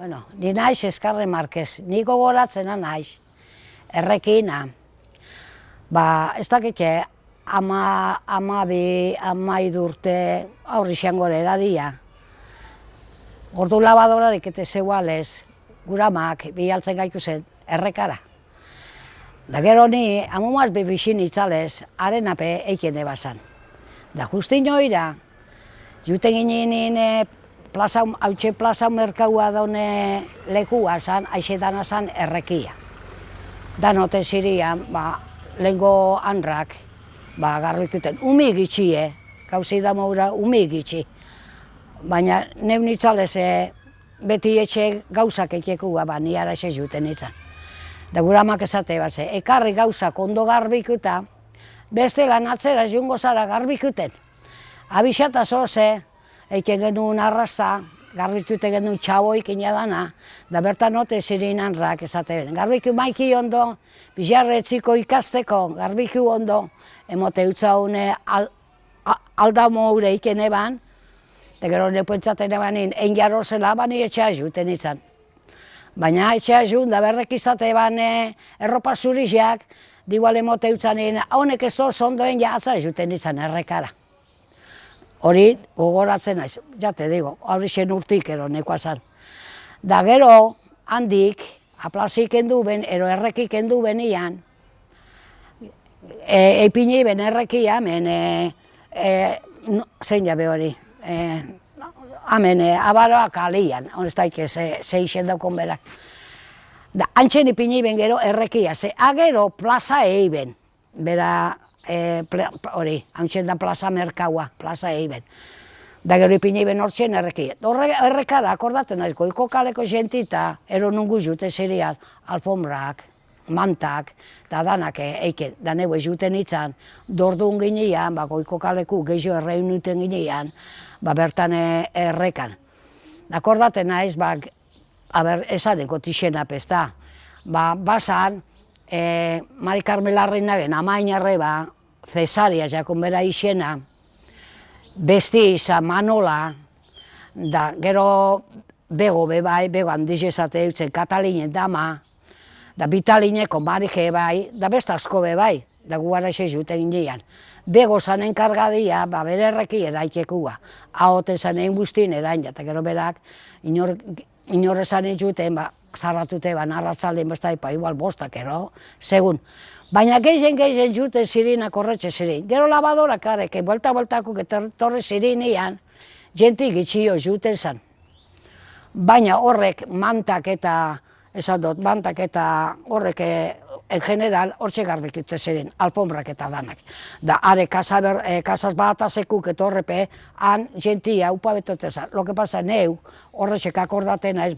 Bueno, ni naiz Eskarre Markez, niko goratzena naiz, errekina. Ez dakite, amairu urte aurri xangore eradia. Ordu labadorarik eta zeualez, guramak bihaltzen gaitu zen, errekara. Da gero ni, amumaz bebixin itzalez, arenape eiken ebazan. Da justin joira, juten ginen hautxe plaza merkaua daune lekua zan, aixetana zan errekia. Danote zirian, lehenko handrak, garbikuten, umik itxie, gauzi da maura umik itxi. Baina neun itzalez beti etxe gauzak ekekua, ni ara xe juten itzan. Da guramak esate baze, ekarri gauzak ondo garbikuta, bestelan atzera jungo zara garbikuten. Abixata zoze, eiken genuen arrasta, garbikute genuen txaboik inadana, da bertan note zirin handrak esate ben. Garbiku maiki ondo, bizarre etziko ikasteko, garbiku ondo, emote utzaune aldamo ure iken eban, da gero nepuentzaten ebanin, egin jarro zela, bani etxea juten izan. Baina etxea jun, da berrek izate eban erropa zuriziak, digual emote utzanin, honek ez doz ondoen jatza juten izan errekara. Hori gogoratzen naiz, jate digo, hori zen urtik ero nekoa zan. Da gero, handik, aplazik endu ben, ero errekik endu benian, eipini ben errekia, zein jabe hori, hemen abaroak alian, honez daike zeixen daukon berak. Da, antxen ipini ben gero errekia, agero plaza eiben, bera, hori, hantxen da plaza merkaua, plaza eiben. Da gero ipini ben hortxen errekia. Errekada, akordaten naiz, goiko kaleko jentita, ero nungu jute zirian, alfombrak, mantak, da danak eiken, da neu ez juten itzan, dordun ginean, goiko kaleku gehio erreunuten ginean, bertan errekan. Akordaten naiz, esaneko tixena pesta, basan, Mari Karmelarren nagen, amainarre Cesaria jakon bera izena, besti izan Manola, da gero bego bebai, bego handiz esate eutzen Katalinen dama, da Bitalineko Marije bai, da beste asko bebai, da guara xe juten ginean. Bego zan enkargadia, bere erreki eraikekua, ahoten zan egin guztien erain, eta gero berak, inor esan juten, zarratute arratzaldean besta igual bostak ero, segun. Baina gehien juten zirinak horretxe zirin. Gero labadorak arek, buelta-bueltako torre zirinean, jentik itxio juten zan. Baina horrek mantak eta, esan dut, mantak eta horrek en general hortxe garbikute ziren, alfombrak eta danak. Da, are kasaz batasekuk eta horrepe, han jentia upa betotezan. Lo que pasa, neu horretxek akordatena ez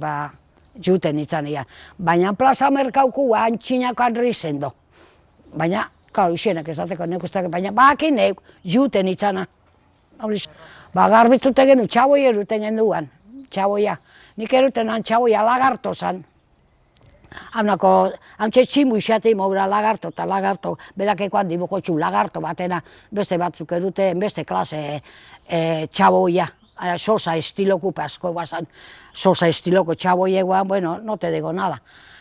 juten itzanian. Baina plaza merkauku antxinako hanri zendo. Baina, klar, izenak esateko neuk ustak, baina baki neuk juten itzana. Garbitute genuen, txaboi eruten genuen, txaboia. Nik eruten txaboia lagarto zan. Hantxe tximu isate maura lagarto eta lagarto, berakekoan dibukotxu lagarto batena, beste batzuk eruten, beste klase txaboia. Sosa estiloku asko eguazan, sosa estiloko txaboi eguan, bueno, no te digo nada.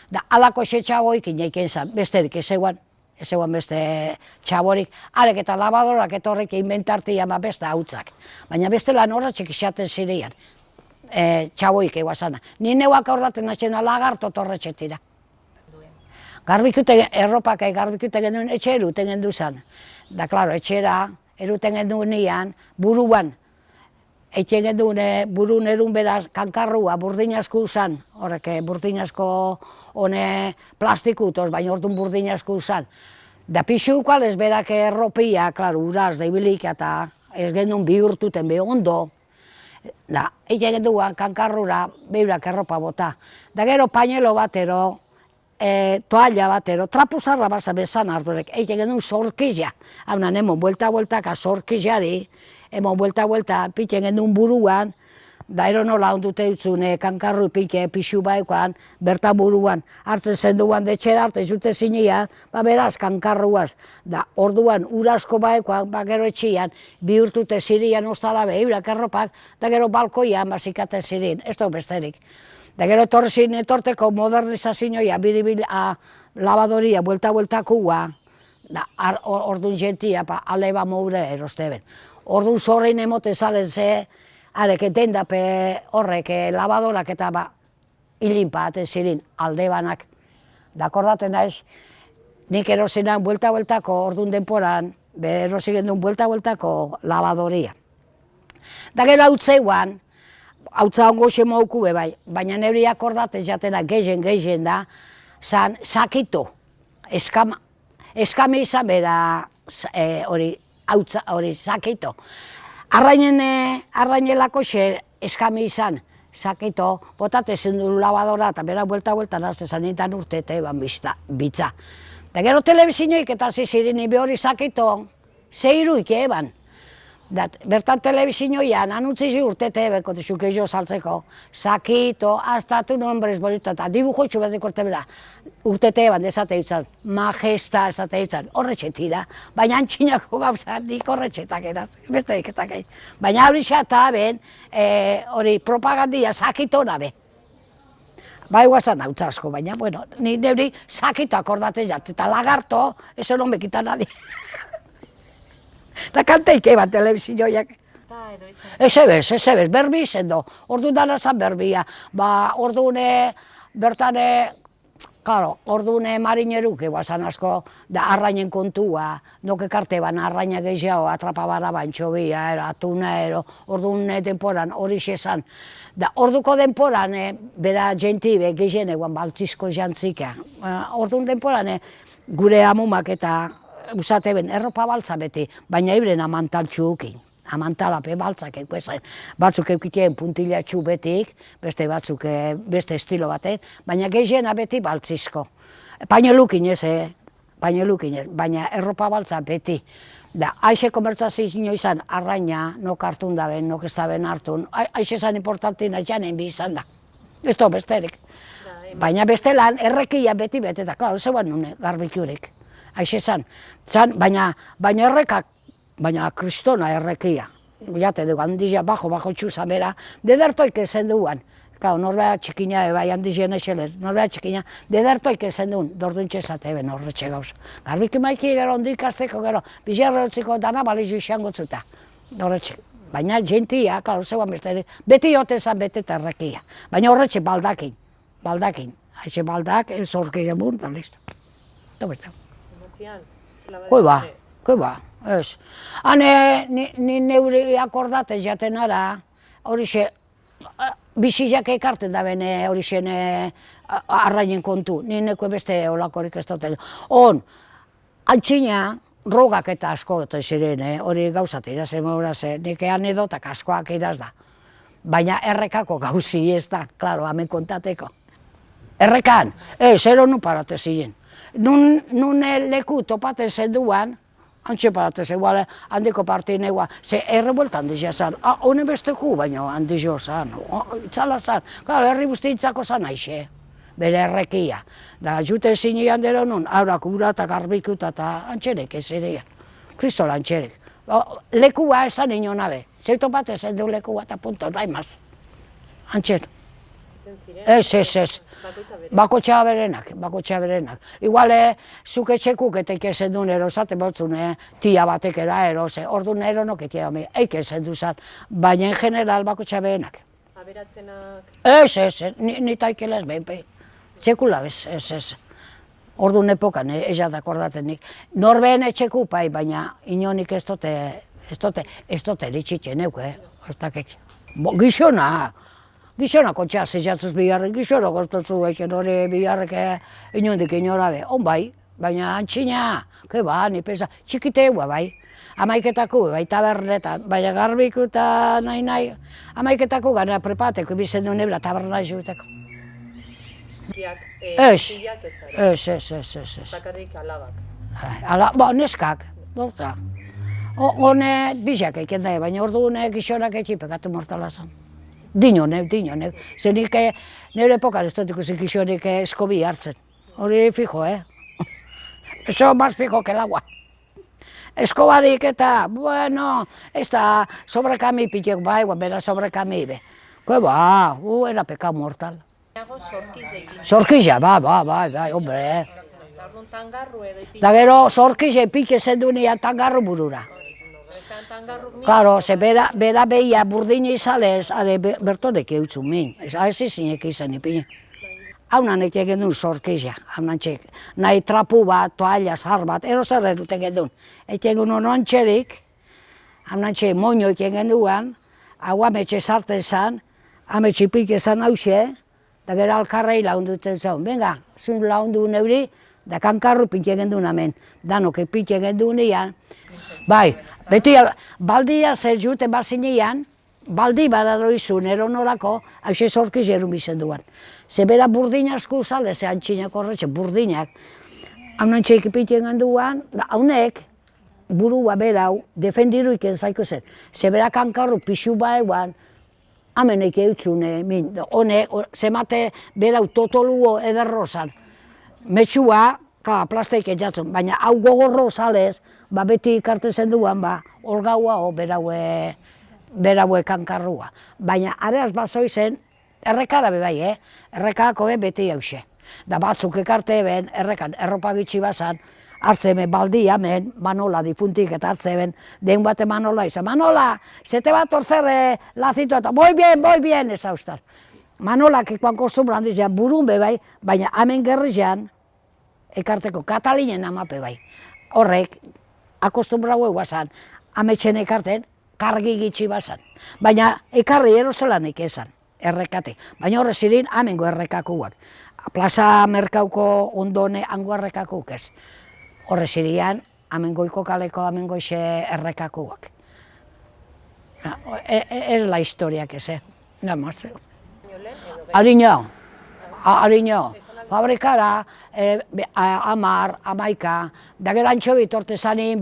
Da, alako xe txaboik inaiken zan, besterik ez eguan beste txaborik, arek eta labadorak eta horrek inventartia beste hautzak. Baina beste lan horretxek izaten zirean, txaboik eguazana. Ni neuak horretan atxena lagarto torretxetira. Garbikute, erropak garbikute genuen etxe eruten gendu zan. Da, klaro, etxera eruten gendu nian, buruan, eitzen genuen burun erun beraz kankarrua, burdinazko zan, horrek burdinazko hone plastikutoz, baina orduan burdinazko zan. Da pixuko alez berak erropia, klaro, uraz, da ibilik eta ez genuen bihurtuten be ondo. Da, eitzen genuen kankarrura beurak erropa bota. Da gero pañelo batero, toalla batero, trapuzarra basa bezan ardurek, eitzen genuen zorkizia. Haunan, emon, buelta-bueltaka zorkiziari, emon buelta-buelta piten genuen buruan, da ero nola ondute utzune kankarru pike pixu baikoan, bertan buruan, hartzen zenduan detxera, arte jute zinean, beraz kankarruaz. Da orduan urasko baikoan, gero etxian, bihurtute zirian ostalabe, eurak erropak, da gero balkoian bazikaten zirin, ez da besterik. Da gero etorteko modernizazioa, biribil labadoria, buelta-bueltakua, orduan jentia, aleba moure erosteben. Orduan zorrein emote zaren ze, arek dendape horrek labadorak eta hilinpa aten zirin aldebanak. Da akordaten naiz, nik erosenan buelta-bueltako orduan denporan, erosigen duen buelta-bueltako labadoria. Da gero hau zeuan, hautza ongo xe mouku bai, baina neuri akordaten jatena gehien da, zan sakito, eskami izan bera hori sakito. Arrainelako xe eskami izan, sakito, botate zendu labadora eta bera buelta-buelta nazte zanintan urte eta eban bitza. Da gero telebizinoik eta zizirin ibe hori sakito, zeiruik eban. Bertan telebizinoian, anuntzizi urte eta ebeko, zuke jo saltzeko, sakito, hasta tu nombres bonito, eta dibujoitxu betiko urte bera, urte eta eban desate dutzen, majesta esate dutzen, horretxe tira, baina antxinako gauza, nik horretxetak edat, beste iketak egin. Baina hori xata ben, hori propagandia sakito nabe. Bai guazan hau asko, baina, bueno, nire sakito akordaten jat, eta lagarto, eso no me quita nadie. Da kanteik eban telebizioiak. Ez, berbi izen do. Orduan dana zan berbia. Orduan bertan, orduan marineruk eguazan asko, da arrainen kontua, noke karte ban arraina gehiago, atrapabara bantxobia, atuna, orduan denporan hori xezan. Da orduko denporan, bera jentibe gehien eguan baltzizko jantzika. Orduan denporan, gure amumak eta usate ben, erropa baltza beti, baina ibren amantaltxu ukin. Amantalape baltzak ekuezen. Batzuk eukikeen puntilatxu betik, beste batzuk beste estilo batek, baina gehiena beti baltzizko. Painelukin ez, baina erropa baltza beti. Da, aixe komertzazio izan, arraina, nok hartun daben, nok ez daben hartun, aixe zan importantina janen bi izan da. Ez da besterik. Baina bestelan, errekia beti eta, klaro, zeuan nune, garbikiurik. Aixe zan, baina errekak, baina kristona errekia. Jate dugu, handizia, bajo txuza bera, dedertoik ezen duan. Kau, norbea txikina, bai handizien eselez, norbea txikina, dedertoik ezen duen, dordun txezate eben horretxe gauz. Garbiki maiki gero, ondik azteko gero, bizarrotziko dana balizu izango zuta. Baina jentia, klar, zeuan beste, beti jote zan bete eta errekia. Baina horretxe baldakin. Aixe baldak, ez horki gemur, da listo. Koi ba, ez. Ni neuri akordatez jaten ara, horixe, bizizak ekarten da bene horixe arrainen kontu, ni neko beste olakorik ez dut. Antxina, rogak eta asko ziren, hori gauzat irazen mauraze, nik anedotak askoak iraz da. Baina errekako gauzi ez da, klaro, hemen kontateko. Errekan, ero nu parate ziren. Nun leku topaten zenduan, antxe parate zen, handiko partin egua, ze errebuelta handizia zan, honen besteku, baina handizio zan, itzala zan, klaro, herri guztientzako zan aixe, bere errekia. Da, jute zinean dero nun, aurak ura eta garbikuta eta antxerek ez ere, kristola antxerek. Lekua esan ino nabe, zei topaten zendu lekua eta punto, daimaz, antxer. Ez. Bakotxa berenak. Igual, zuke txekuk etek ezen duen erosaten batzun, tia batek erose, orduan eronok etia eik ezen duzan, baina en general bakotxa berenak. Aberatzenak? Ez, nitaik elaz behin, txekula ez. Orduan epokan, ezat akordaten nik. Norbeen etxeku pai, baina inonik ez dote eritxitzen euk, Gizona kotxea zezatzuz biharrek, gizona goztotzu eken hori biharrek inondik inorabe. Bai, baina antxina, ni pesa, txikite egua bai. Amaiketako bai tabernetan, baina garbiku eta nahi. Amaiketako gana prepateko, bizen duen ebra taberna izuteko. Ez. Bakarrik alabak? Neskak, dorta. Hone bizak eken da, baina orduan gizonak etxipekatu mortala zan. Dinonek. Zenik nire epokan ez dut ikusi gizonik eskobi hartzen. Hori fijo, Eso más fijo que el agua. Eskobarik eta, bueno, ez da sobrekami pitek bai, bera sobrekami be. Era pekau mortal. Nago sorkizekin. Zorkiza, bai, hombre. Orduan tangarru edo ipin. Da gero zorkiza ipike zendunia tangarru burura. Esan tangarruk min. Claro, ze bera behia burdin izalez, are bertonek eutzun min. Ez zinek izan ipine. Haunan egiten duen zorkiza, haunan txek. Nahi trapu bat, toalla, zar bat, ero zer eruten gendun. Egiten duen ontxerik, haunan txek moño egiten duen, hau ametxe sartzen zan, ametxe ipike zan hause, da gero alkarrei launduten zaun. Venga, zun laundu neuri, da kankarru pintxe gendun hemen. Danok epintxe gendun ean. Bai, beti baldia zer jute bazinean, baldi badaro izun eronorako, hause zorkiz erun bizen duan. Ze bera burdin asko zale, ze antxinak horretxe, burdinak. Haunan txeik ipintxe genduan, da haunek, burua berau, defendiru iken zaiko zen. Ze bera kankarru pixu baeguan, amenek eutzune, min, honek, zemate berau totoluo ederrozan. Metxua, plasteik etxatzen, baina hau gogorro zalez, beti ikartzen zen duan, olgaua o beraue kankarrua. Baina areaz bazoi zen, errekara bebai, errekako beti hause. Da batzuk ekarte ben, errekan, erropa gitxi bazan, hartzen baldi hemen, Manola dipuntik eta hartzen den bate Manola izan. Manola, zete bat orzerre lazito eta, boi bien, ez haustar. Manolak ikuan kostumbra handiz, burun bebai, baina hemen gerrizean, ekarteko Katalinen amape bai. Horrek, akostumbra guazan, ametxen ekarten, kargi gitxi bazan. Baina ekarri eroselanik esan, errekate. Baina horre zirin, amengo errekakuak. Plaza Merkauko ondone hango errekakuk ez. Horre zirian, amengoiko kaleko amengoixe errekakuak. Ez la historiak ez, nada más. Ariño. Fabrikara, 10, 11, da gero antxobi torte zanin,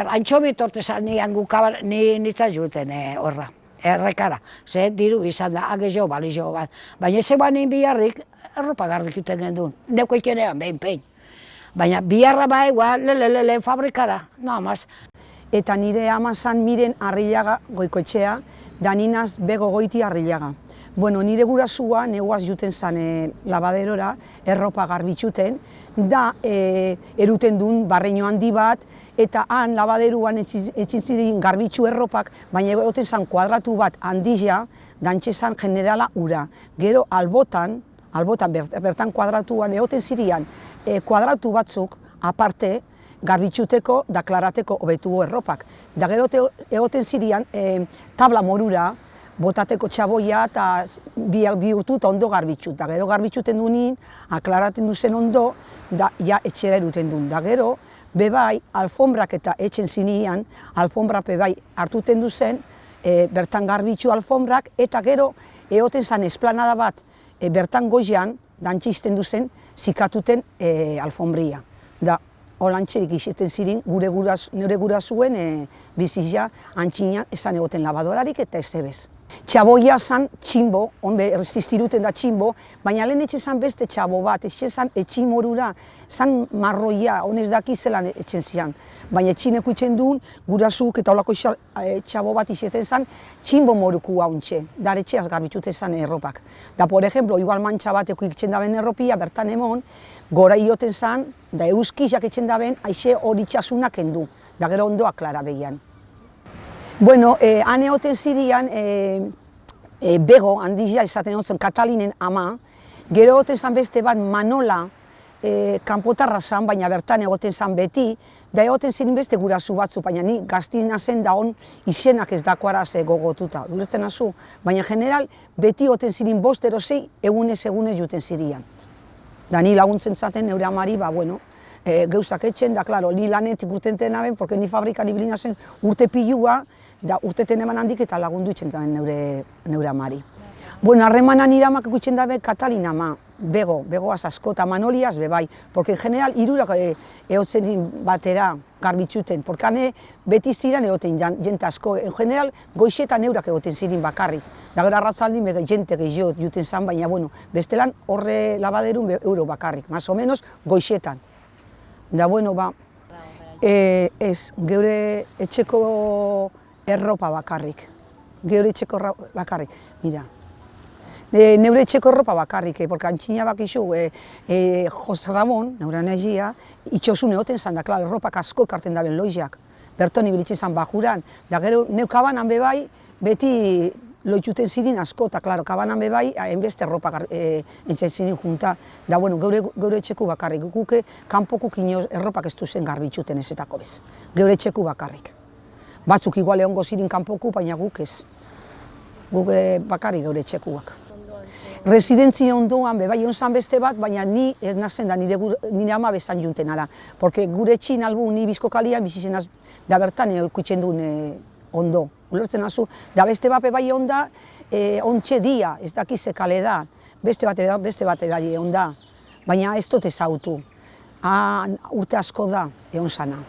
antxobi torte zanian gukabar, nitza juten horra, errekara. Ze diru izan da, agezo, balizo bat. Baina ez eban biharrik, erropa garrik uten gendun, neko ikenean behin pein. Baina biharra baigua, lehen fabrikara, nada más. Eta nire ama zan Miren Arrillaga goikoetxea, da ninaz Bego Goiti Arrillaga. Bueno, nire gurasua neguaz juten zan labaderora, erropa garbitxuten, da eruten duen barreño handi bat, eta han labaderuan etxin ziren garbitxu erropak, baina egoten zan kuadratu bat handizia, dantxe zan generala ura. Gero albotan bertan kuadratuan egoten ziren kuadratu batzuk, aparte, garbitxuteko da klarateko hobetu erropak. Da gero egoten ziren tabla morura, botateko txaboia eta bihurtu eta ondo garbitxut. Da gero garbitxuten duenin, aklaraten duzen ondo, da ja etxera eruten duen. Da gero, bebai, alfombrak eta etxen zinian, alfombra bebai hartuten duzen, bertan garbitxu alfombrak, eta gero egoten zan esplanada bat, bertan goizean, dantxisten duzen, zikatuten alfombria. Da, holantxerik izaten ziren, nire gurasuen bizia antxina esan egoten labadorarik eta ez ebez. Txaboia zan tximbo, honbe resistiruten da tximbo, baina lehen etxe zan beste txabo bat, etxe zan etximorura, zan marroia, honez daki zelan etxen zian. Baina etxineko itxen duen, gurasuk eta holako txabo bat izaten zan, tximbo moruku hauntxe, dar etxeaz garbitxute zan erropak. Da, por ejemplo, igual mantxa bateko itxen daben erropia, bertan emon, gora ioten zan, da euskizak etxen daben, aixe hori txasunak endu, da gero ondo aklara behian. Bueno, han egoten zirian, Bego, handizia esaten egon zen, Katalinen ama, gero egoten zan beste bat Manola, kanpotarra zan, baina bertan egoten zan beti, da egoten ziren beste gurasu batzu, baina ni gaztina zen da hon izenak ez dakoara ze gogotuta, ulertzen azu, baina general beti egoten ziren bost erosei egunez juten zirian. Da ni laguntzen zaten neure amari, bueno, geuzak etxen, da, klaro, ni lanetik urtenten aben, porque ni fabrikan ibilina zen urte pilua, da urteten eman handik eta lagundu itxen daben neure amari. Bueno, harremanan iramak ikutzen dabe Katalin ama, Begoaz asko eta Manoliaz bebai, porque en general irurak egotzen batera garbitxuten, porque hane beti ziren egoten jente asko, en general goixetan eurak egoten ziren bakarrik. Da gara arratzaldin jente gehiago juten zan, baina bueno, bestelan horre labaderun euro bakarrik, más o menos goixetan. Da bueno, ez, geure etxeko erropa bakarrik, geure etxeko bakarrik, mira. Neure etxeko erropa bakarrik, porque antxina bakizu, Jos Ramon, neure anezia, itxosune oten zan, da, klar, erropak asko ekarten daben loiak. Berton ibilitzen zan bajuran, da gero neu kabanan bebai, beti loitxuten zirin asko, eta klaro, kabanan bebai, enbeste erropak entzien zirin junta. Da, bueno, geure etxeko bakarrik, guke kanpokuk inoz erropak ez duzen garbitxuten ezetako bez. Geure etxeko bakarrik. Batzuk igual egongo zirin kanpoku, baina guk ez. Guk bakarrik geure etxekuak. Residentzia ondoan, bebai onzan beste bat, baina ni ez nazen da nire ama bezan junten ara. Porque gure etxin albu ni bizko kalian bizitzen az, da bertan ikutzen duen ondo. Ulertzen azu, da beste bat bebai onda, ontxe dia, ez dakize kale da. Beste bat bai onda, baina ez dut ezautu. Urte asko da, egon zana.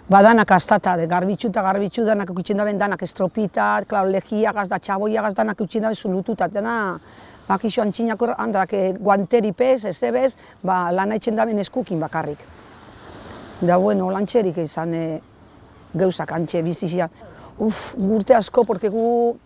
Danak astata, garbitxu danak ikutzen daben, danak estropita, klaro, legiagaz da, txaboiagaz danak ikutzen daben zulututa, dena, bakixo antxinako handrak guanteripez, ezebez, lana etxen daben eskukin bakarrik. Da, bueno, lantxerik izan geuzak antxe bizizia. Urte asko, porque gu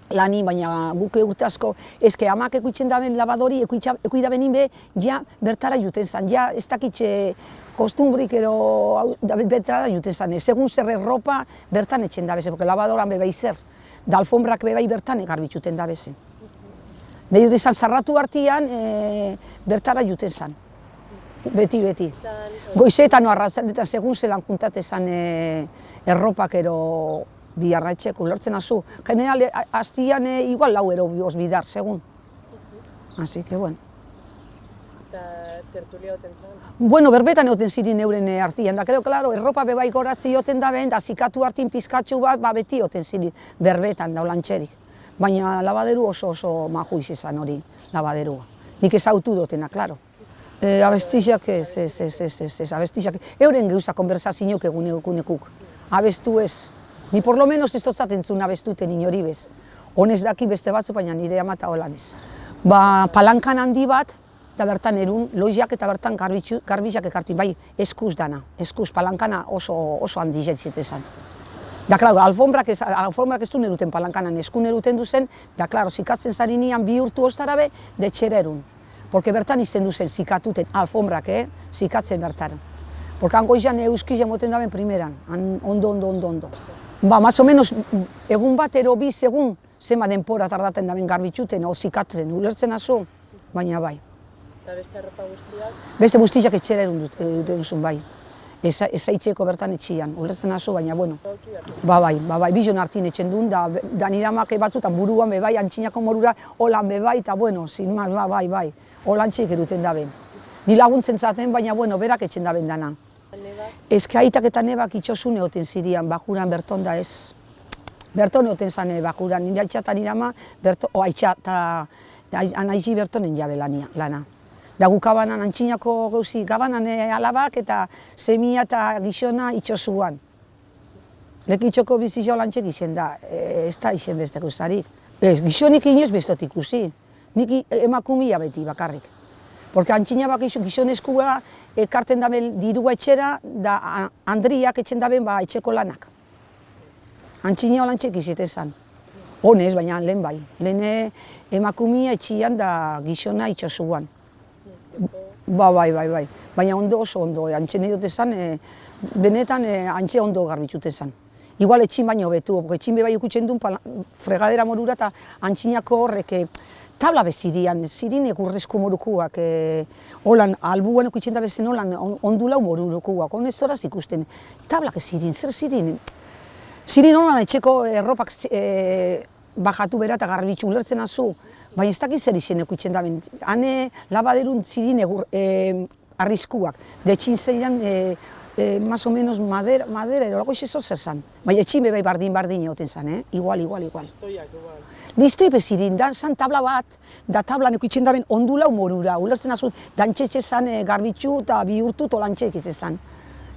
lani, baina guk urte asko, ezke amak ekuitzen daben labadori, ekui daben inbe, ja bertara juten zan, ja ez dakitxe kostumbrik ero bertara juten zan, segun zer erropa bertan etxen dabeze, porque labadoran bebai zer, da alfombrak bebai bertan garbitxuten dabezen. Nahi dut izan zarratu hartian, bertara juten zan, beti. Goizetan arrazanetan segun zelan juntate zan erropak ero biarratxeko, ulertzen azu. General, hastian igual lau ero bioz bidar, segun. Así que, bueno. Eta tertulia oten zan? Bueno, berbetan egoten zirin euren artian, da, klaro, erropa bebai goratzi oten daben, da, zikatu hartin pizkatxu bat, beti oten zirin berbetan, da, lantxerik. Baina labaderu oso maju izan hori, labaderua. Nik ezautu dutena, klaro. Abestixak ez, abestixak. Euren geuza konversazioak egunekuk. Abestu ez. Ni por lo menos ez dutzaten zuen abestuten inori bez. Honez daki beste batzu, baina nire amata holan ez. Palankan handi bat, da bertan erun, loiak eta bertan garbixak ekartin, bai, eskuz dana. Eskuz, palankana oso handi jetzietezan. Da, klaro, alfombrak ez du neruten palankanan, eskun neruten duzen, da, klaro, zikatzen zarinian bi urtu oztarabe, detxera erun. Porque bertan izten duzen zikatuten alfombrak, zikatzen bertan. Porque hango izan euskizan moten daben primeran, ondo. Más o menos, egun bat ero bi segun, zema denpora tardaten daben garbitxuten, o zikatuten, ulertzen azu, baina bai. Eta beste erropa guztiak? Beste guztiak etxera erun duzun, bai. Ezaitzeko bertan etxian, ulertzen azu, baina, bueno. Bai, bizon hartin etxen duen, da niramak batzutan buruan bebai, antxinako morura, holan bebai, eta bueno, sin más, bai, holan txik eruten daben. Ni laguntzen zaten, baina, bueno, berak etxen daben dana. Ezke aitak eta nebak itxosun egoten zirian, bajuran berton da ez. Berton egoten zane bajuran, nire aitxa eta nirama, aitxa eta anaizi bertonen jabe lana. Da gu kabanan antxinako gauzi, kabanan alabak eta semia eta gizona itxosuan. Lekitxoko bizizio lantxek izen da, ez da izen beste gauzarik. Gizonik inoz bestot ikusi, nik emakumia beti bakarrik. Porque antxina bakizu gizoneskua ekarten daben dirua etxera, da Andriak etxen daben etxeko lanak. Antxina lantxek izaten zan. Honez, baina lehen bai. Lehen emakumia etxian da gizona itxosuan. Bai. Baina ondo oso ondo, antxe nahi dute zan, benetan antxe ondo garbitxuten zan. Igual etxin baino betu, etxin bebai ikutzen duen fregadera morura eta antxinako horrek tabla bezirian, zirin egurrezko morukuak, holan, albuan ikutzen da bezen holan ondulau morukuak, honez horaz ikusten. Tablak zirin, zer zirin? Zirin holan etxeko erropak bajatu bera eta garbitxu ulertzen azu, baina ez dakit zer izen ekutzen da ben. Hane labaderun zirin arriskuak, detxin zeiran, más o menos madera, erolako izezo zer zan. Baina etxin bebai bardin egoten zan, igual. Listoiak, igual. Listoi bezirin, da zan tabla bat, da tablan ekutzen da ben ondulau morura, ulertzen azu, dantxetxe zan garbitxu eta bihurtu tolantxek izan zan.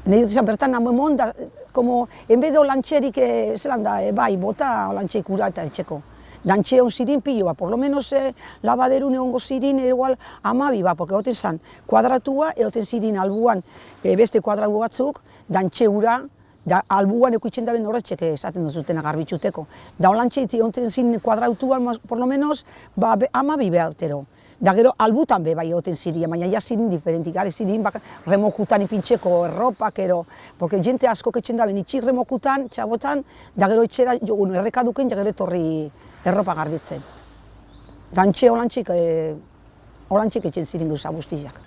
Nahi dut izan, bertan namemon, da, como, enbede olantxerik, zelan da, bai, bota olantxeik ura eta etxeko. Dantxe hon zirin pilo bat, por lo menos labaderun egongo zirin, igual, amabi bat, porque egoten zan, kuadratua, egoten zirin albuan beste kuadratu batzuk, dantxe ura, Da albuan ekuitzen daben horretxek esaten duzutena garbitxuteko. Da holantxe onten zin kuadrautuan, por lo menos, ba, 12 behartero. Da gero albutan be bai egoten ziria, baina ja zirin diferentik, gare zirin remojutan ipintxeko erropak, porque jente asko ketxen daben itxik remojutan, txabotan, da gero etxera jogun errekaduken, ja gero etorri erropa garbitzen. Da antxe holantxik etxen zirin gauza guztiak.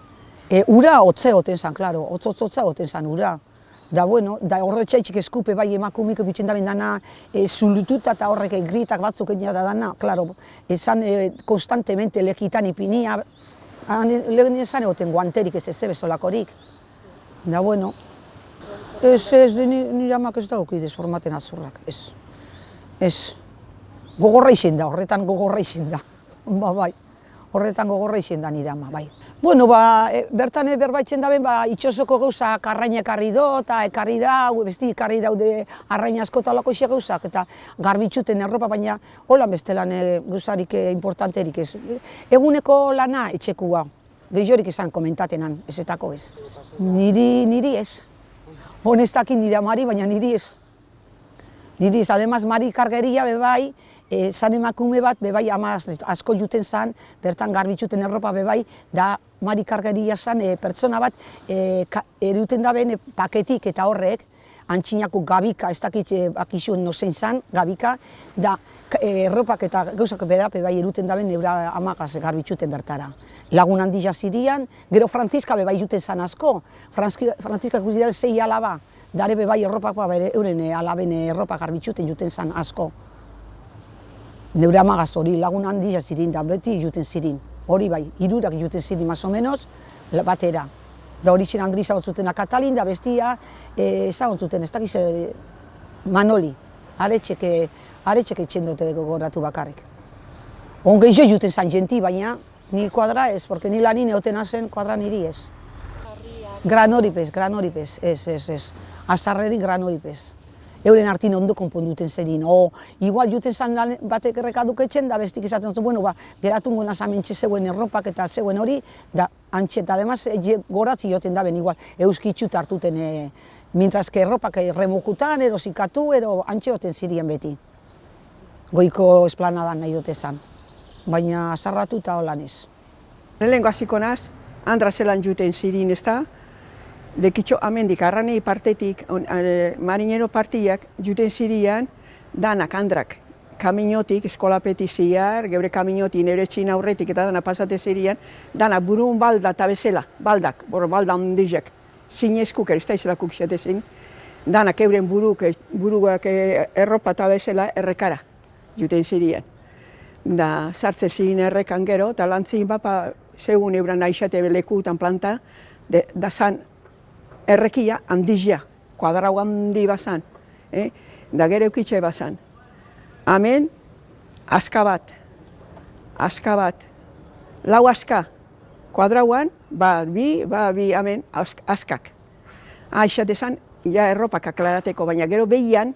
Ura hotze egoten zan, klaro, hotz-hotza egoten zan ura. Da bueno, da horretxaitxik eskupe bai emakumik ikutzen daben dana zulututa eta horrek gritak batzuk egin da dana, klaro, esan konstantemente lekitan ipinia, lehen esan egoten guanterik ez bezolakorik. Da bueno, nire amak ez dago kidez formaten azurrak, ez. Gogorra izen da, horretan gogorra izen da, bai. Horretan gogorra izen da nire ama, bai. Bueno, bertan berbaitzen daben, itxosoko gauzak arraina ekarri do, eta ekarri da, besti ekarri daude arraina asko eta olako isak gauzak, eta garbitxuten erropa, baina holan bestelan gauzarik importanterik ez. Eguneko lana etxekua, gehiorik izan komentatenan, ezetako ez. Niri ez. Honestakin nire amari, baina niri ez. Niri ez, ademaz, Mari Kargeria bebai, zan emakume bat, bebai amaz asko juten zan, bertan garbitxuten erropa bebai, da Mari Kargeria zan pertsona bat eruten daben paketik eta horrek, antxinako gabika, ez dakit bakizuen nozein zan, gabika, da erropak eta gauzak berape bai eruten daben eura amagaz garbitxuten bertara. Lagun handi jazirian, gero Frantziska bebai juten zan asko, Frantziska guzti dara 6 alaba, dare bebai erropak euren alaben erropak garbitxuten juten zan asko. Neure amagaz hori lagun handi jazirin da, beti juten zirin. Hori bai, 3 juten zirin, más o menos, batera. Da hori zen Andri zagotzuten Katalin, da bestia zagotzuten, ez dakiz Manoli, aretxek etxen dute gogoratu bakarrik. Onge jo juten zan jenti, baina ni kuadra ez, porque ni lanin egoten azen kuadra niri ez. Granoripez, ez. Azarreri granoripez. Euren hartin ondo konponduten zerin. Igual juten zan batek errekaduk etxen, da bestik izaten zuen, bueno, geratungo nazamentxe zeuen erropak eta zeuen hori, da antxe, eta ademaz goratzi joten daben, igual, euskitxut hartuten, mientras que erropak remojutan, erosikatu, antxe joten zirien beti. Goiko esplanadan nahi dute zan, baina azarratu eta holan ez. Lehenko hasiko naz, Andra zelan juten zirin, ez da? Dekitxo amendik, arranei partetik, marinero partiak juten zirian, danak Andrak kaminotik, eskolapetik ziar, geure kaminotik nire etxin aurretik eta dana pasate zirian, danak burun balda eta bezala, baldak, balda ondizak, zinezkuk ez da izelakuk xetezin, danak euren buruak erropa eta bezala errekara juten zirian. Da, sartze zirin errekan gero, eta lantzin bapa, segun euran aixate lekutan planta, da zan, errekia handizia, kuadrau handi bazan, da gero eukitxe bazan. Hemen, aska bat, lau aska, kuadrauan, bi, hemen, askak. Aixate zan, ja erropak aklarateko, baina gero behian,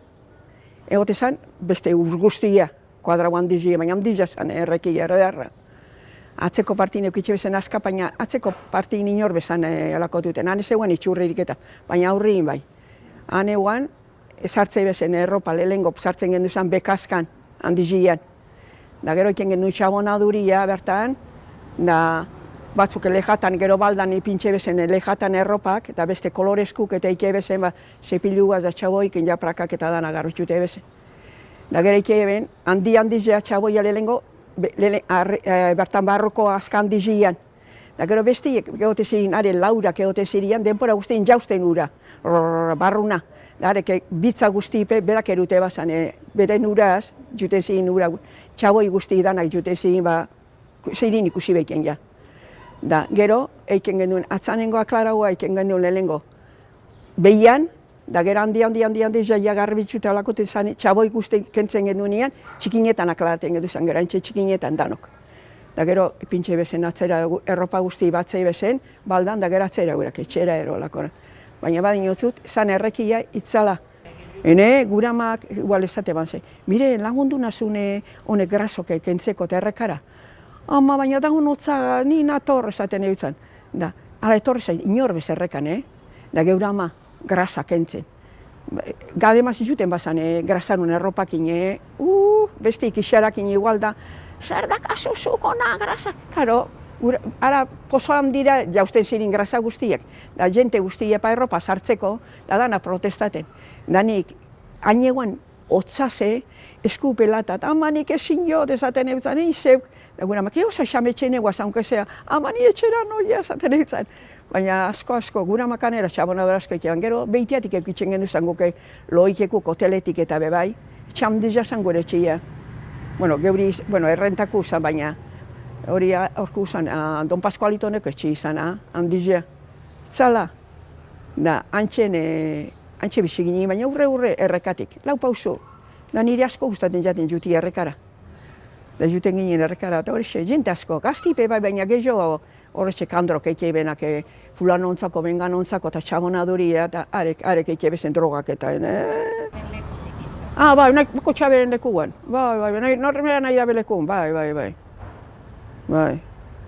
egote zan, beste urguztia, kuadrau handizia, baina handizia zan errekia, erredarra. Atzeko partin eukitxe bezen aska, baina atzeko partin inor bezan alako duten. Han zegoen itxurririk eta, baina aurriin bai. Han eguan, sartzei bezen erropa lehengo sartzen gendu zen bekaskan, handizian. Da gero iken gendu txabonaduria bertan, da batzuk lejatan, gero baldan ipintxe bezen lejatan erropak, eta beste koloreskuk eta ike bezen, zepilugaz da txaboik, injaprakak eta dana garrutxute bezen. Da gero ike ben, handizia txaboia lehengo, bertan barroko askan dizian. Da gero bestiek egote zirin, laurak egote zirian, denpora guztien jausten ura, barruna. Da bitza guztipe berak erute bazan, beren uraz, jute zirin ura, txaboi guzti danak jute zirin, zirin ikusi behiken ja. Da gero, eiken genuen, atzanengo aklaraua eiken genuen lehengo. Behian, da gero handi jaia garbitzu eta olakoten zan, txaboi guzti kentzen genuenean, txikinetan aklaraten genuen, gero antxe txikinetan danok. Da gero pintxe bezen atzera erropa guzti batzei bezen, baldan da gero atzera gurak, etxera erolakora. Baina badin otzut, zan errekia itzala. Guramak, igual esate banze, mire, lagundu nazune honek grasoke kentzeko eta errekara. Ama, baina daun otza, ni nator esaten eutzen. Da, ala etorri zait, inor bez errekan, da geura ama, grasa kentzen. gademaz izuten bazan, grazanun erropakin, beste ikixarakin igual da, zer da kaso zukona grasa, karo, ara pozoan dira jausten zirin grasa guztiak, da jente guztia pa erropa sartzeko, da dana protestaten. Danik, aineguan hotzase, eskupelatat, amanik ezin jo, dezaten eutzan, zeuk, da gura mak, osa xametxen eguaz, aunkezea, amani etxera noia, esaten eutzan. Baina asko, gura makanera txabonador asko itean, gero behitiatik ekitzen gendu zanguke loikekuk hoteletik eta bebai, txamdizia zan gure txia. Geuri, errentaku zan, baina hori horku zan, Don Pascualitonek etxi izan, handizia. Zala, da, antxe bizigini, baina urre errekatik, lau pausu. Da nire asko gustaten jaten juti errekara. Da juten ginen errekara, eta hori jente asko, gaztipe bai, baina gehiago, horretxe kandrok eike benak fulano ontzako, bengan ontzako, eta txabonaduria, eta arek eike bezen drogak eta... Bai, bako txaberen lekuan, bai, normean nahi dabe lekun, bai.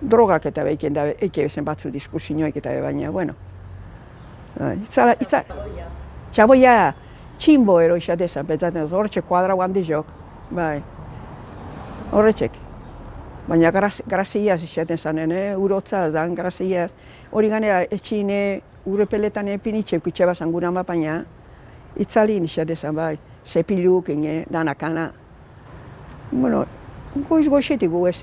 Drogak eta behiken da eike bezen batzu diskursioik eta baina, bueno. Itzala, txaboia, tximbo ero isatezan, pentsatzen dut, horretxe kuadra handi jok, bai. Horretxek. Baina graziaz izaten zanen, urotzaz dan graziaz. Hori ganera etxine urepeletan pinitxe eukitxe bazan gura baina itzalin izaten zan bai. Zepiluk, danakana. Goiz-goixetik gu ez,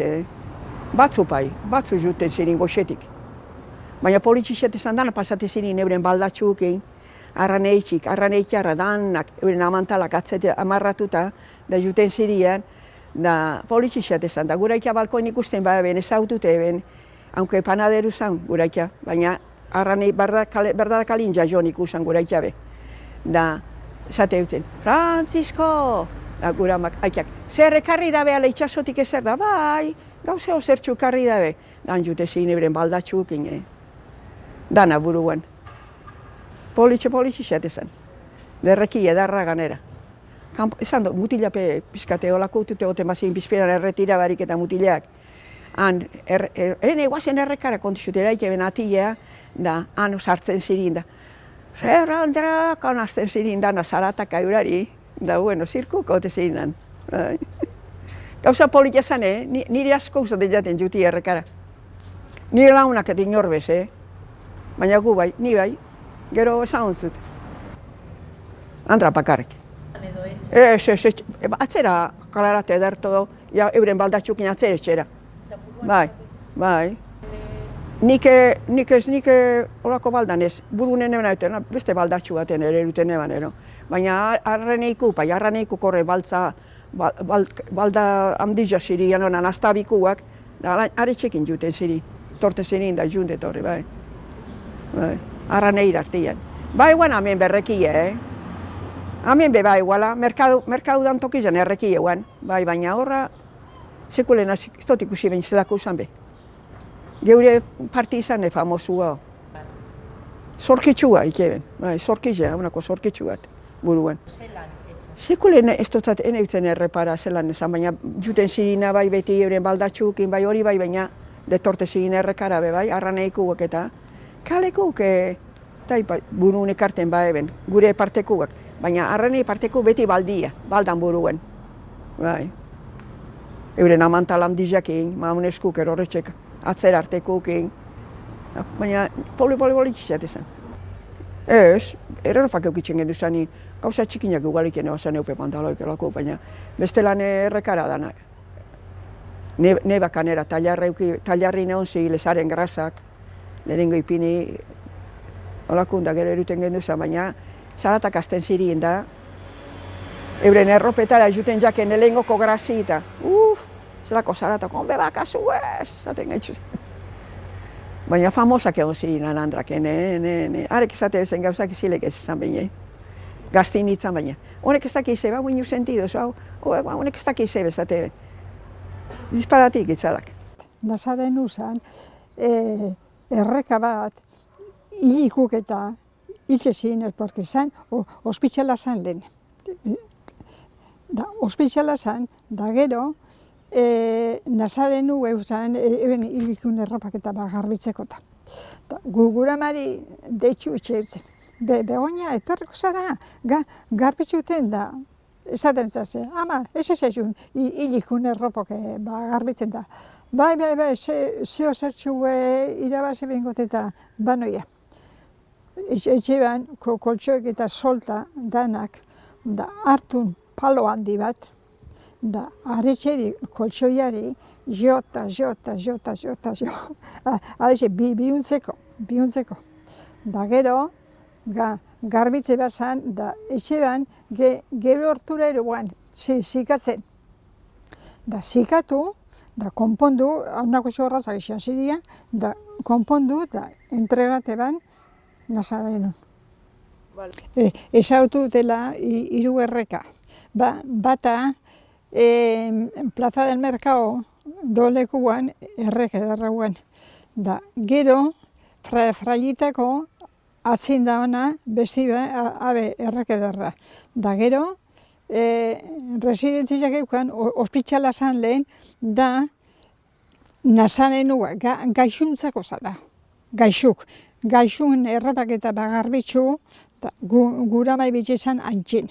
batzu juten zirin goixetik. Baina politxe izaten zan dana pasate zirin euren baldatxuk, arraneikiarra danak, euren amantalak atzete amarratuta, da juten zirian, da politxe izaten zan, da guraikia balkoin ikusten ben ezautute ben, haunque panaderu zan guraikia, baina arranei berdarakalin jajon ikusan guraikia be. Da, esate duten, Francisco! Da guramak, aikiak, zer ekarri dabe ala itxasotik ezer da, bai, gauze zertxu ekarri dabe. Dan jute zein euren baldatxuk, dana buruan. Politxe izaten zan, derreki edarra ganera. Esan dut, mutilape pizkate olako utute goten bazin bizperan erretira barik eta mutilak. Eren eguazen errekara kontizutera ikeben atilea, da, sartzen zirin da. Zer Andra, kanazten zirin da, zaratak aurari, da, zirkuko ote zirin. Gauza politia zan, nire asko uzaten jaten juti errekara. Nire launak eta inorbez, baina gu bai, ni bai, gero esan ontzut. Andra bakarrik. Atzera kalarate ederto, euren baldatxukin atzera etxera. Bai. Nik olako baldan ez, burunen eban egiten, beste baldatxu baten ere eruten eban ero. Baina arraneiku korre balda handizia ziri, janonan astabikuak, aretxekin juten ziri, torte zirin da juntet horri, bai. Arraneir artian. Bai guan hemen berrekie, Hemen be bai iguala, merkaudan tokizan erreki eguan, bai, baina horra sekulen ez dut ikusi behin zelako uzan be. Geure parti izan famosua. Zorkitsua ikeben, bai, zorkitzea, unako zorkitzu bat buruan. Sekulen ez dut ene utzen errepara zelan esan, baina juten zirina bai beti euren baldatxukin, bai hori bai, baina detorte zirin errekara be bai, arraneikuak eta kalekuak, burun ekarten bai eben, gure partekuak. Baina arranei parteku beti baldan buruen. Bai. Euren amantal handizakin, mauneskuk erorretxek, atzer artekukin. Baina poli txizatezan. Ez, erorofak eukitzen gendu zani, gauza txikinak ugaliken ebazan eupe pantaloik elako, baina bestelan errekara dana. Nebakanera, talarri neon zi, lezaren grazak, lehenengo ipini, olakunda gero eruten gendu zan, baina zaratak azten zirien da, euren erropetara juten jaken lehenengoko grazita. Zelako zaratak, onbe bakazu ez, zaten gaitxuz. Baina famosak egon zirien Andrak, arek izate zen gauzak izilek ez izan baina. Gaztin nintzen baina. Honek ez dakiz eba, buinu sentido, honek ez dakiz eba, zate. Disparatik itzalak. Nazaren usan, erreka bat, hilikuk eta hiltze ziren, porque zan, ospitxala zan lehen. Ospitxala zan, da gero, Nazarenu euzan, eben hilikun erropak eta garbitzeko. Guguramari deitxu itxe eutzen. Begoña, etorriko zara, garbitxuten da. Esaten zase, ama, ez ezaizun, hilikun erropoke garbitzen da. Bai, zeo zertxu irabazi bengot eta banoia. Etxeban, koltsoek eta solta danak, da hartun palo handi bat, da aretxeri koltsoiari, jota. Haize, bihuntzeko. Da gero, garbitze bazan, da etxeban, gero hortura eroan, zikatzen. Da zikatu, da konpondu, haunako horrazak izan zirian, da konpondu, da entregate ban, Nazarenon. Ezautu dela hiru erreka. Bata, Plaza del Mercado dolekuan erreke darrauan. Da gero, frailitako atzin da ona, besti abe erreke darra. Da gero, residentziak eukan, ospitxala zan lehen, da Nazarenua, gaixuntzako zara. Gaixun erropak eta bagarbitxu, gura bai bitxezan antxin.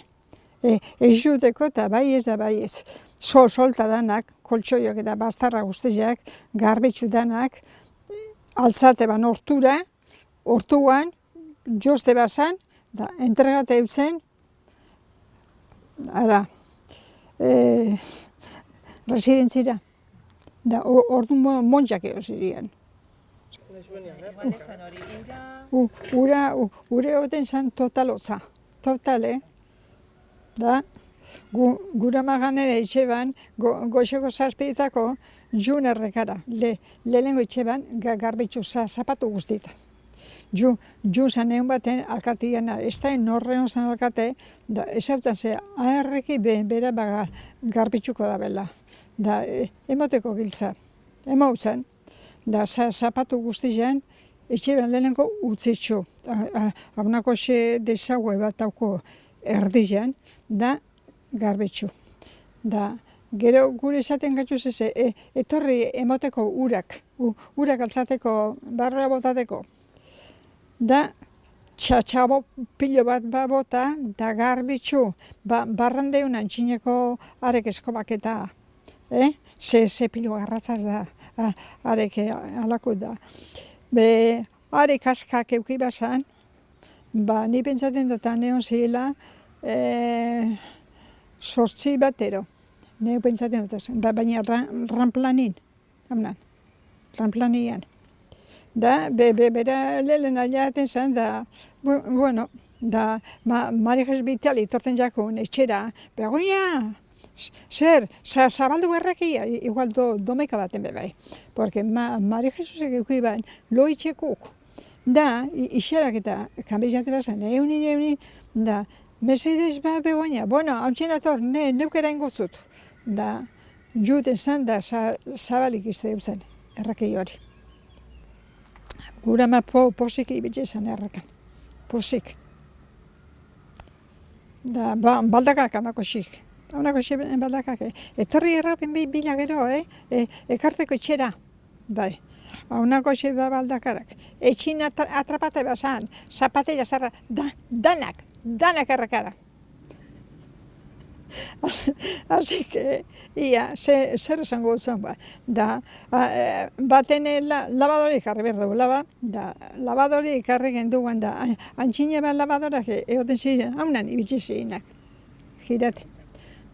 Ez juteko eta bai ez da bai ez. Solta danak, koltsoiok eta bastarra guztiak, garbitxu danak, alzate ban hortuan, jozte bazan, da entregate eutzen, residentzira. Da ordu montxak eo zirian. Ure hoten zan totalotza. Da, gura maganera etxeban, goxoko zazpidetako jun errekara. Lehengo etxeban, garbitxu zapatu guztita. Jun zan egun baten alkatiana, ez da norreon zan alkate, da ezautzen ze, aherreki bera garbitxuko da bela. Da, emoteko giltza, emautzen. Da, zapatu guztian, etxeban lehenengo utzitxu. Haunako xe desague bat hauko erdian, da garbitxu. Da, gero gure esaten gatuz ez, etorri emoteko urak altzateko, barroa botateko. Da, txabo pilo bat bota, da garbitxu, barrandeunan txineko arek eskobaketa, ze pilo garratzaz da. Arek alako da. Arek askak eukibazan, ni pentsaten dut neon zila, sortzi batero. Neu pentsaten dut, baina ranplanin, ranplanian. Da, bera lehen aliaten zen, da, bueno, da, Marijes Vitali torten jakun etxera, begoia, zer, zabaldu errekia, igual domeka baten bebai. Porque Mari Jesusek eukiban loitxekuk, da, ixerak eta kanbizate bazan, eunin, da, Mercedes begoina, bueno, hautzen ator, neukera ingozut. Da, juten zan, da, zabalik izte eutzen, errekei hori. Gura ma posik ibitxe zan errekan, posik. Da, baldakak amako xik. Haunako xeben baldakak, etorri errapen bila gero, ekarteko etxera, bai. Haunako xeben baldakarak, etxin atrapate bazan, zapatella zarra, danak errekara. Así que, ia, zer esango zan, da, baten labadori jarri behar dugu, da, labadori jarri genduan, da, antxine bat labadorak egoten ziren, haunan ibitsi zirenak, girate.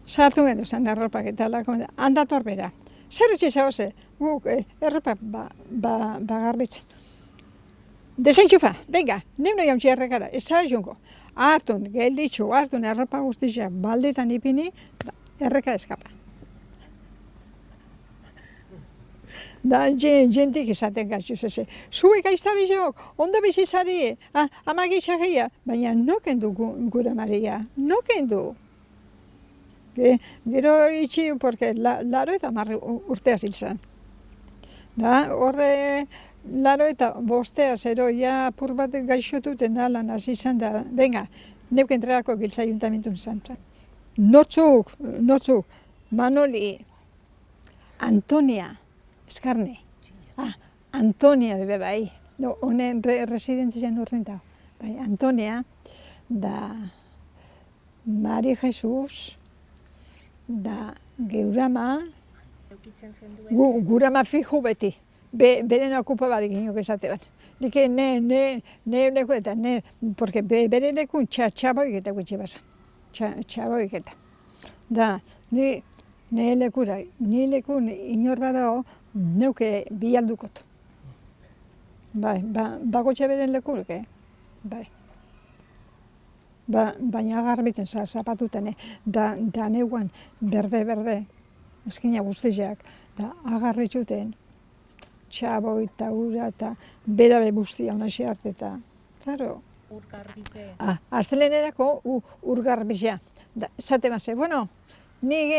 Sartu gendu zen erropak eta lako, handator bera. Zer etxe zagoze, guk erropak garbitzen. Desentxufa, venga, neuna jauntzi errekara, ez zara jungo. Hartun, gelditxu, hartun erropa guztizia baldetan ipini, erreka eskapa. Da, jentik izaten gatzuz eze. Zuek aiztabizok, ondo bizizari, amagitxagia, baina nokendu gure Maria, nokendu. Gero itxi, porque laro eta marri urtea ziltzan. Da, horre laro eta bostea zero, ja pur bat gaixotuten da lan hasi izan da, venga, neuk entregako giltza ayuntamientun zan. Notzuk, Manoli, Antonia, Eskarne, Antonia bebe bai, honen residentzian urren da, bai, Antonia, da Mari Jesus, da Geurama, Gurama fijo beti, beren okupa barik inok esate bat. Nik ne leku eta ne, porque bere lekun txaboik eta gutxi basa. Txaboik eta. Da, ne lekura, ni lekun inor badao, neuke bi aldukot. Bai, bagotxe beren lekuruk, bai. Baina garbitzen zapatuten, da neuan berde, eskina guztiak, da agarritxuten, txabo eta ura eta berabe guztia honasi arte eta, claro. Urgarbize. Astelenerako urgarbizea. Zate base, bueno, nik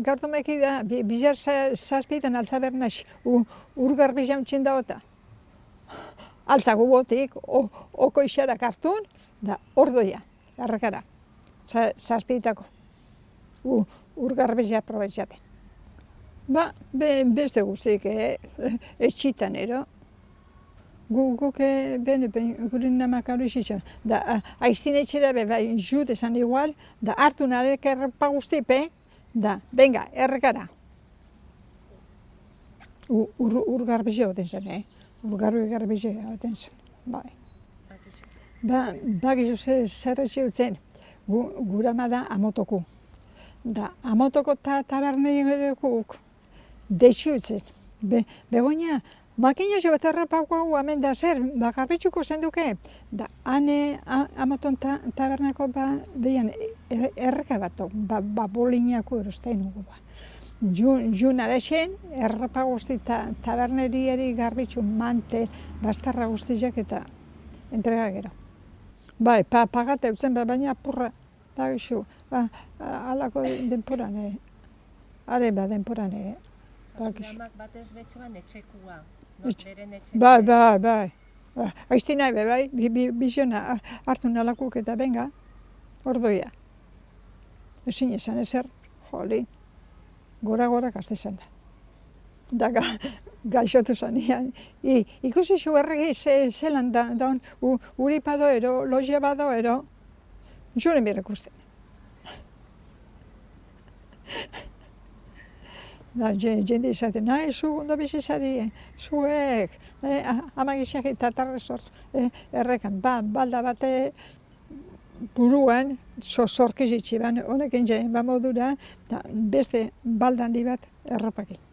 gaurtu meki da, bizar zazpietan altzaber nahi urgarbizea untxin daota. Altzago botik, oko isarak hartun, da ordoia, errekara, zazpietako, urgarbizea probetxaten. Beste guztik, etxitan ero. Guk gure namak hori zitzen. Da, aiztin etxera bai, jut esan igual, da hartu narek errepa guztipe, da, venga, errekara. Urgarbizea oten zen, Urgarbizea oten zen, bai. Bakizu zer etxe gurama da amotoku. Da, amotoko taberneikuk, deitxutzen. Begonia, makina jo bat errapako hemen da zer, garbitzuko zenduke. Da, hane amoton tabernako behian erreka bat, boliniako erostein nugu ba. Jun arexen, errapa guzti taberneriari garbitzu mante, bastarra guztiak eta entrega gero. Bai, pagate eutzen, baina apurra, da gizu, alako denporan, are denporan, Amak batez betxean etxekua, beren etxe. Bai. Aizti nahi bai, biziona hartu nalakuk eta benga, ordoia. Ezin esan ezer, jolin, gora gazte zen da. Da gaixotu zanean. Ikusi zu erregi zelan da, uripado ero, lojia bado ero, juren birekusten. Da, jende izaten, nahi, zu ondo bizizari, zuek, amagixak eta tarrezor, errekan, balda bate buruan, zorkizitzi ban, honekin jaien ba modura, beste baldan di bat erropakin.